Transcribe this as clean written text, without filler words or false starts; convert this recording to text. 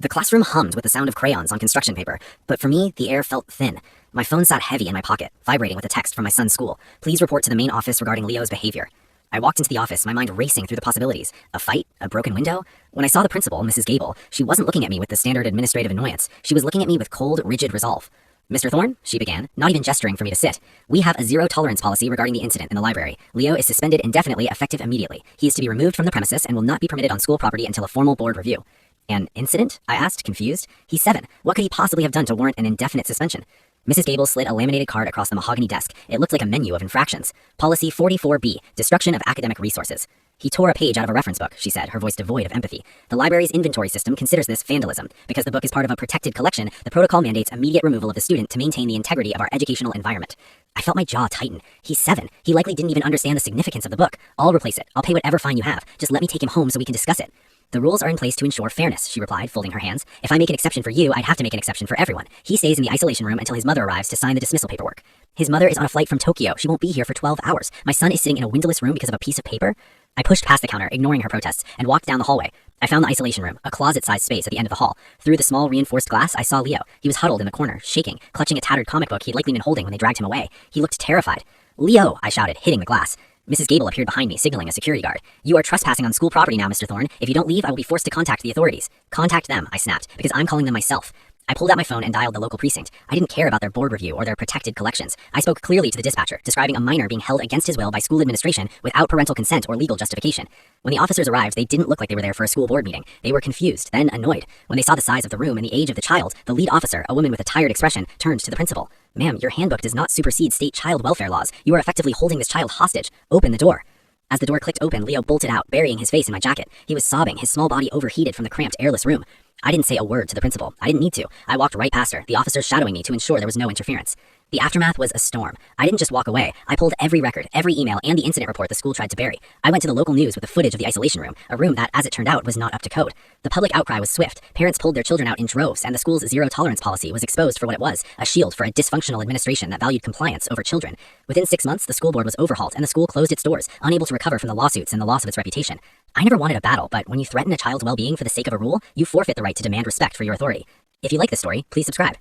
The classroom hummed with the sound of crayons on construction paper, but for me, the air felt thin. My phone sat heavy in my pocket, vibrating with a text from my son's school. Please report to the main office regarding Leo's behavior. I walked into the office, my mind racing through the possibilities. A fight? A broken window? When I saw the principal, Mrs. Gable, she wasn't looking at me with the standard administrative annoyance. She was looking at me with cold, rigid resolve. Mr. Thorne, she began, not even gesturing for me to sit. We have a zero-tolerance policy regarding the incident in the library. Leo is suspended indefinitely, effective immediately. He is to be removed from the premises and will not be permitted on school property until a formal board review. An incident? I asked, confused. He's 7. What could he possibly have done to warrant an indefinite suspension? Mrs. Gable slid a laminated card across the mahogany desk. It looked like a menu of infractions. Policy 44B, destruction of academic resources. He tore a page out of a reference book, she said, her voice devoid of empathy. The library's inventory system considers this vandalism. Because the book is part of a protected collection, the protocol mandates immediate removal of the student to maintain the integrity of our educational environment. I felt my jaw tighten. He's 7. He likely didn't even understand the significance of the book. I'll replace it. I'll pay whatever fine you have. Just let me take him home so we can discuss it. The rules are in place to ensure fairness, she replied, folding her hands. If I make an exception for you, I'd have to make an exception for everyone. He stays in the isolation room until his mother arrives to sign the dismissal paperwork. His mother is on a flight from Tokyo. She won't be here for 12 hours. My son is sitting in a windowless room because of a piece of paper. I pushed past the counter, ignoring her protests, and walked down the hallway. I found the isolation room, a closet-sized space at the end of the hall. Through the small reinforced glass, I saw Leo. He was huddled in the corner, shaking, clutching a tattered comic book he'd likely been holding when they dragged him away. He looked terrified. "Leo!" I shouted, hitting the glass. Mrs. Gable appeared behind me, signaling a security guard. "You are trespassing on school property now, Mr. Thorne. If you don't leave, I will be forced to contact the authorities." "Contact them," I snapped, "because I'm calling them myself." I pulled out my phone and dialed the local precinct. I didn't care about their board review or their protected collections. I spoke clearly to the dispatcher, describing a minor being held against his will by school administration without parental consent or legal justification. When the officers arrived, they didn't look like they were there for a school board meeting. They were confused, then annoyed. When they saw the size of the room and the age of the child, the lead officer, a woman with a tired expression, turned to the principal. "Ma'am, your handbook does not supersede state child welfare laws. You are effectively holding this child hostage. Open the door." As the door clicked open, Leo bolted out, burying his face in my jacket. He was sobbing, his small body overheated from the cramped, airless room. I didn't say a word to the principal. I didn't need to. I walked right past her, the officers shadowing me to ensure there was no interference. The aftermath was a storm. I didn't just walk away. I pulled every record, every email, and the incident report the school tried to bury. I went to the local news with the footage of the isolation room, a room that, as it turned out, was not up to code. The public outcry was swift. Parents pulled their children out in droves, and the school's zero-tolerance policy was exposed for what it was, a shield for a dysfunctional administration that valued compliance over children. Within 6 months, the school board was overhauled, and the school closed its doors, unable to recover from the lawsuits and the loss of its reputation. I never wanted a battle, but when you threaten a child's well-being for the sake of a rule, you forfeit the right to demand respect for your authority. If you like this story, please subscribe.